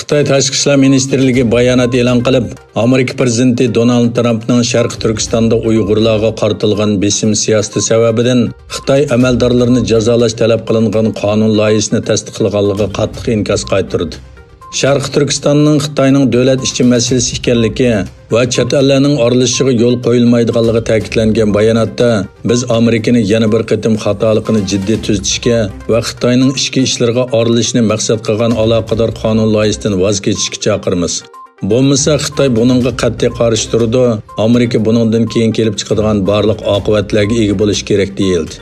Xitoy Tashqi ishlar ministrligi bayonot e'lon qilib, Amerika prezidenti Donald Trampning Sharqi Turkistonda Uyg'urlarga qartilgan besim siyosati sababidan Xitoy amaldorlarini jazolash talab qilingan qonun loyihasini tasdiqlaganligi qattiq inkos qaytardi. Sharqi Turkistonning Xitoyning davlat ichi masalasi ekanligi va chet ellarning aralashishiga yo'l qo'yilmaydiganligi ta'kidlangan bayonotda biz Amerikani yana bir qatim xatoligini jiddiy tuzatishga va Xitoyning ichki ishlariga aralashishni maqsad qilgan aloqador qonun loyihasidan voz kechishga chaqiramiz. Bo'lmasa Xitoy buningga qat'iy qarshi turdi. Amerika buningdan keyin kelib chiqadigan barliq oqibatlarga ega bo'lish kerak deyildi.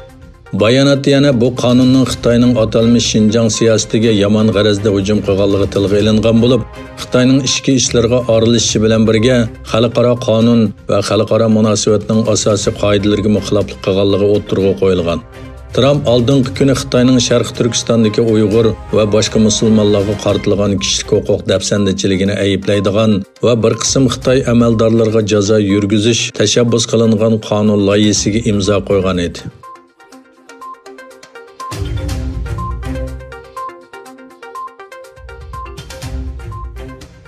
Bayonotda yana bu qonunning Xitoyning atalmish Xinjiang siyosatiga yomon g'arazda hujum qilganligi tilga ilingan bo'lib, Xitoyning ichki ishlariga aralashishi bilan birga xalqaro qonun va xalqaro munosabatning asosiy qoidalariga muxoliflik qilganligi o'tirg'a qo'yilgan. Trump oldingi kuni Xitoyning Sharqi Turkistondagi Uyg'ur va boshqa musulmonlarga qartilgan kishilik huquq dafsandichiligini ayblaydigan va bir qism Xitoy amaldorlariga jazo yurgizish tashabbus qilingan qonun loyihasiga imzo qo'ygan edi.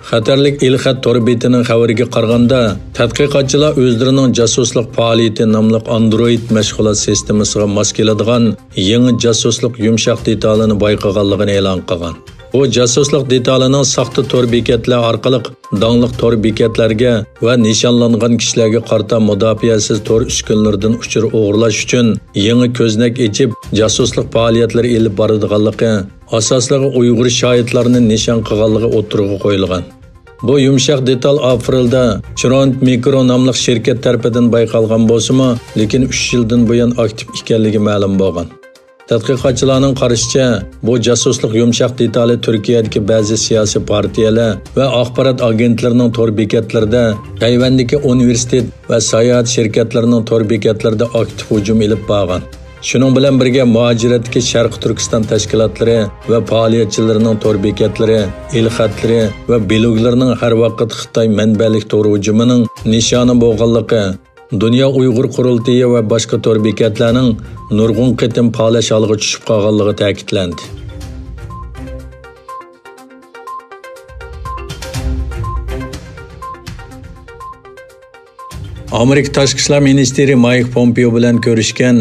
Xatarlik Elxat tor betining xabariga qaraganda, tadqiqotchilar o'zlarining jasuslik faoliyati nomli Android mashg'ulot sistemasiga mos keladigan yangi jasuslik yumshoq detalini bayqaganligini e'lon qilgan. Bu jasuslik detalining saxta tor bekatlar orqali dongliq tor bekatlarga va nishonlangan kishilarga qarata mudofiasiz tor uskunlardan uchur o'g'irlash uchun yangi ko'znak echib jasuslik faoliyatlari elib boradiganligi, asosligi Uyg'ur shohidlarini nishon qilganligi o'tirg'a qo'yilgan. Bu yumshoq detal aprelda Chiront Mikro nomli shirkat tarafidan bayqalgan bo'lsa-mu, lekin 3 yildan buyon aktiv ekanligi ma'lum bo'lgan. Tadqiqotchilarning qarashicha, bu jasuslik yumshoq detali Turkiyadagi ba'zi siyosiy partiyalar va axborot agentlarining tor bekatlarida, Tayvandagi universitet va sayohat shirkatlarining tor bekatlarida aktiv hujum elib borgan. Shuning bilan birga muhojiratdagi Sharqi Turkiston tashkilotlari va faoliyatchilarining tor bekatlari, elxatlari va bloglarining har vaqt Xitoy manbalik tor hujumining nishoni bo'lganligi, Dunyo Uyg'ur qurultiyi va boshqa tor bekatlarning nurg'un qitim faolash holiga tushib qolganligi ta'kidlandi. Amerika Tashqi ishlar ministri Mike Pompeo bilan ko'rishgan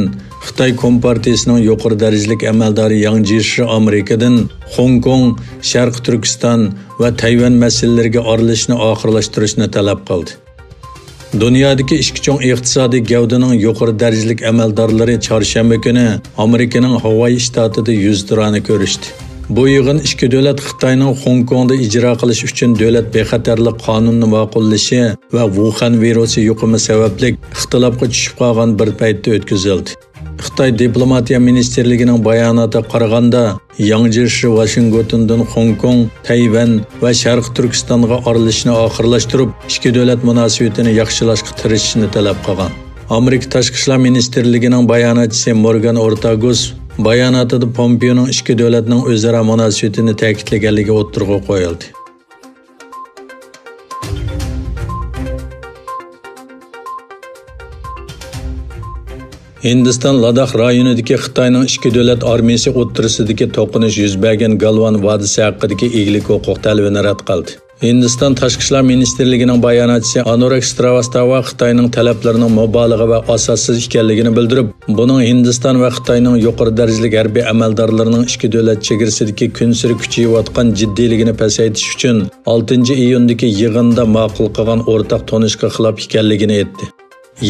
Xitoy Kompartiyasining yuqori darajalik amaldori Yang Jiechi Amerikadan Hong Kong, Sharqi Turkiston va Tayvan masalalariga aralashishni oxirlashtirishni talab qildi. Dunyodagi ikki chong iqtisodiy gavdaning yuqori darajalik amaldorlari chorshanba kuni Amerikaning Hawaii shtatida 100 turani ko'rishdi. Bu yig'in ikki davlat Xitoyning Hong Kongda ijro qilish uchun davlat bexatarlik qonunini ma'qullashi va Wuhan virusi yuqumi sababli ixtilofga tushib qolgan bir paytda o'tkazildi. Xitoy diplomatiya ministrligining bayonotiga qaraganda, Yang Jiechi Washingtondan Hong Kong, Tayvan va Sharqi Turkistonga aralashishni oxirlashtirib, ikki davlat munosabatini yaxshilashga tirishishni talab qilgan. Amerika Tashqi ishlar ministrligining bayonotchisi Morgan Ortagus bayonotida Pompeoning ikki davlatning o'zaro munosabatini ta'kidlaganligi o'tirg'a qo'yildi. Hindiston Ladakh rayonidagi Xitoyning ikki davlat armiyasi o'ttirisidagi to'qinish yuz bergan Galvan vodiysi haqidagi eglik huquq talabini rad qildi. Hindiston Tashqi ishlar ministrligining bayonotchisi Anurag Srivastava Xitoyning talablarining mubolag'a va asossiz ekanligini bildirib, buning Hindiston va Xitoyning yuqori darajalik harbiy amaldorlarining ikki davlat chegarasidagi kun sari kuchayayotgan jiddiyligini pasaytirish uchun 6 iyundagi yig'inda ma'qul qilgan o'rtaq tonishga xilof ekanligini aytdi.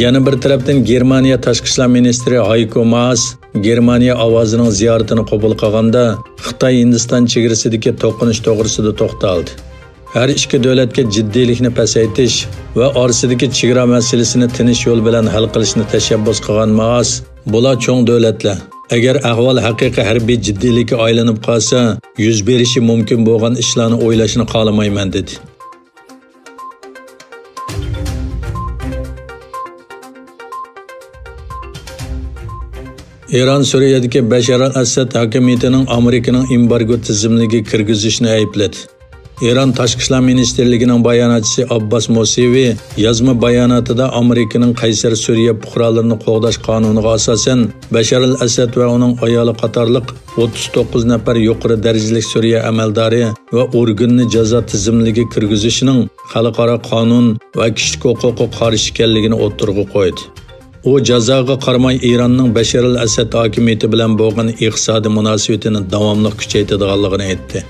Yana bir tarafdan Germaniya Tashqi ishlar ministri Heiko Maas Germaniya ovozining ziyoratini qabul qilganda Xitoy Hindiston chegarasidagi to'qinish to'g'risida to'xtaldi. Her ikki davlatga jiddiylikni pasaytish va orasidagi chegara masalasini tinch yo'l bilan hal qilishni tashabbus qilgan Maas, bular cho'ng davlatlar. Agar ahvol haqiqiy harbiy jiddiylikka aylanib qolsa, yuz berishi mumkin bo'lgan ishlarni o'ylashni xohlamayman dedi. Iran Suriyadagi Bashar al-Assad hokimiyatining Amerikaning embargo tizimligiga kirgizishni aybladi. İran Tashqi ishlar ministerligining bayonotchisi Abbas Mosevi yozma bayonotida Amerikaning Qaysar Suriya fuqarolarini qo'g'dash qonuniga asosan Bashar al-Asad va uning ayoli qatorliq 39 nafar yuqori darajali Suriya amaldori va organni jazo tizimligiga kirgizishning xalqaro qonun va kishilik huquqqa qarshi ekanligini o'tirg'i qo'ydi. U jazoga qaramay Iranning Bashar al-Asad hokimiyati bilan bo'lgan iqtisodiy munosabatini davomli kuchaytirganligini aytdi.